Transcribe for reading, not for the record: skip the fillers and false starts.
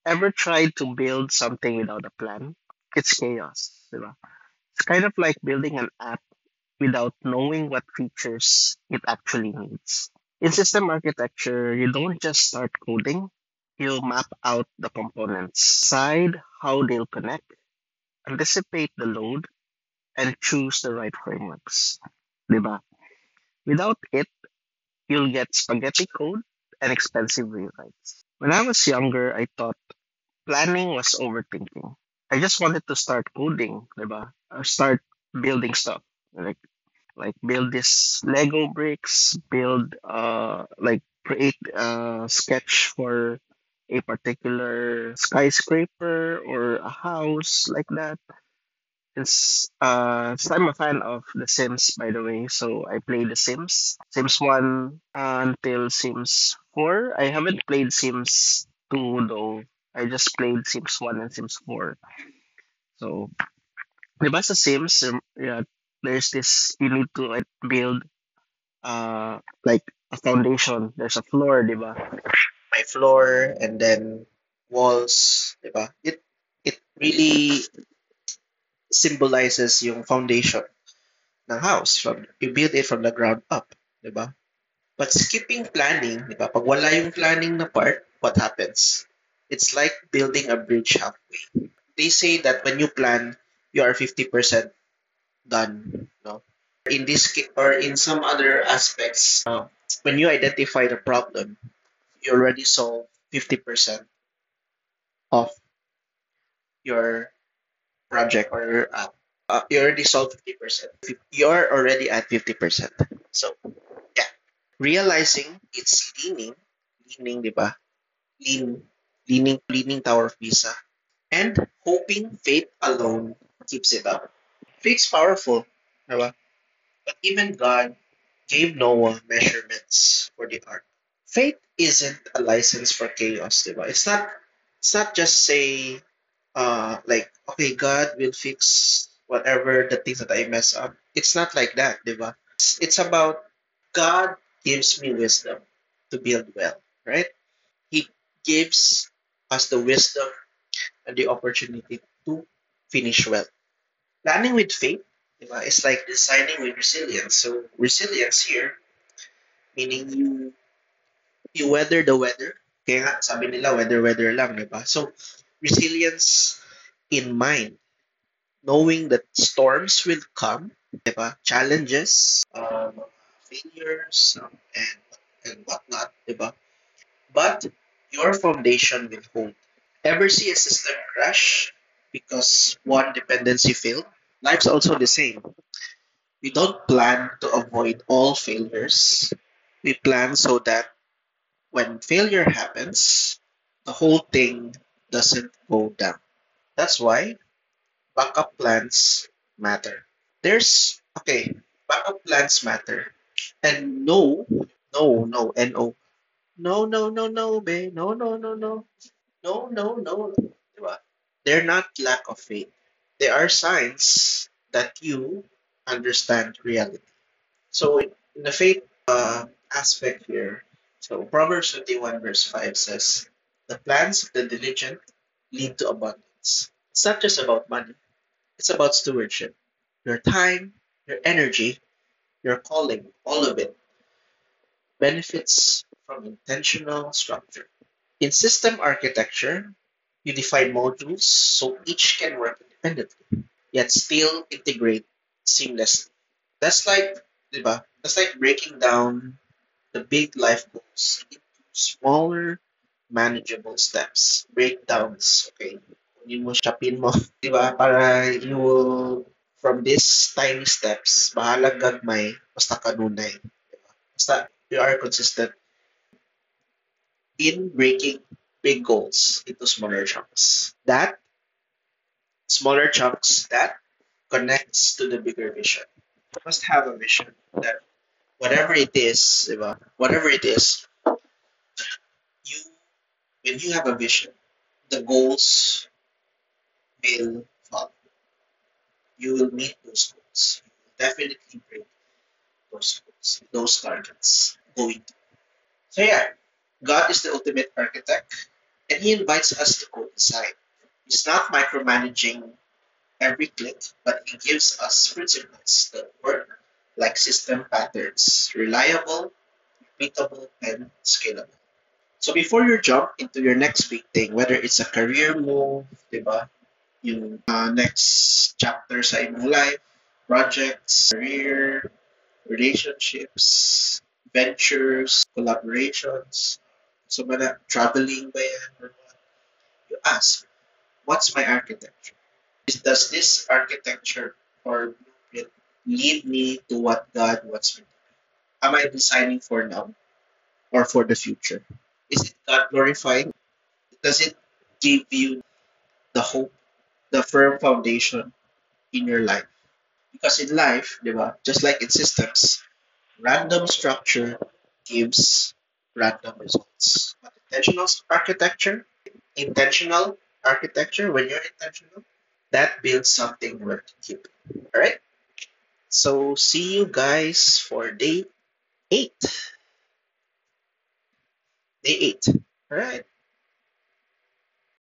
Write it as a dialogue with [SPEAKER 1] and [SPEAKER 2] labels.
[SPEAKER 1] Ever tried to build something without a plan? It's chaos, diba? It's kind of like building an app without knowing what features it actually needs. In system architecture, you don't just start coding, you map out the components, decide how they'll connect, anticipate the load, and choose the right frameworks. Diba? Without it, you'll get spaghetti code and expensive rewrites. When I was younger, I thought planning was overthinking. I just wanted to start coding, diba? Or start building stuff. Like build this Lego bricks, build like create a sketch for a particular skyscraper or a house like that. So I'm a fan of The Sims, by the way. So I play The Sims, Sims 1 until Sims 4. I haven't played Sims 2 though. I just played Sims 1 and Sims 4. So, diba sa Sims, yeah, there's this, you need to like build like a foundation. There's a floor, diba? My floor and then walls, diba? It really symbolizes yung foundation ng house. You build it from the ground up, di ba? But skipping planning, di ba? Pag wala yung planning na part, what happens? It's like building a bridge halfway. They say that when you plan, you are 50% done. No? In this or in some other aspects, when you identify the problem, you already solve 50% of your project or your app. You already solved 50%. You're already at 50%. So, yeah. Realizing it's leaning, di ba? Leaning Tower of Pisa, and hoping faith alone keeps it up. Faith's powerful, di ba? But even God gave Noah measurements for the ark. Faith isn't a license for chaos, di ba? It's not just say like okay, God will fix whatever the things that I mess up. It's not like that, di ba? It's about God gives me wisdom to build well, right? He gives us the wisdom and the opportunity to finish well. Planning with faith, diba, is like designing with resilience. So resilience here, meaning you weather the weather. Kaya nga, sabi nila, weather lang, diba? So resilience in mind, knowing that storms will come, diba? Challenges, failures, and whatnot, diba? But your foundation will hold. Ever see a system crash because one dependency failed? Life's also the same. We don't plan to avoid all failures. We plan so that when failure happens, the whole thing doesn't go down. That's why backup plans matter. Okay, backup plans matter. And no, no, babe, no. Diba? They're not lack of faith. They are signs that you understand reality. So in the faith aspect here, so Proverbs 21 verse 5 says, the plans of the diligent lead to abundance. It's not just about money. It's about stewardship. Your time, your energy, your calling, all of it benefits from intentional structure. In system architecture, you define modules so each can work independently, yet still integrate seamlessly. That's like, diba? That's like breaking down the big life goals into smaller, manageable steps. Breakdowns, okay? Kunin mo, shopin mo, diba? Para you will, from these tiny steps, bahalag gagmay, basta kanunay. Diba? Basta you are consistent in breaking big goals into smaller chunks. That smaller chunks that connects to the bigger vision. You must have a vision that whatever it is, diba? Whatever it is, you when you have a vision, the goals will follow. You will meet those goals. You will definitely break those goals, those targets going to. So yeah, God is the ultimate architect, And he invites us to go inside. He's not micromanaging every click, but he gives us principles that work like system patterns, reliable, repeatable, and scalable. So before you jump into your next big thing, whether it's a career move, diba? Yung next chapter sa imong life, projects, career, relationships, ventures, collaborations. So mana traveling ba yan or what? You ask, what's my architecture? Does this architecture or blueprint lead me to what God wants me to? Am I designing for now or for the future? Is it God glorifying? Does it give you the hope, the firm foundation in your life? Because in life, di ba, just like in systems, random structure gives random results. But intentional architecture, when you're intentional, that builds something worth keeping. All right. So see you guys for day eight. Day eight. All right.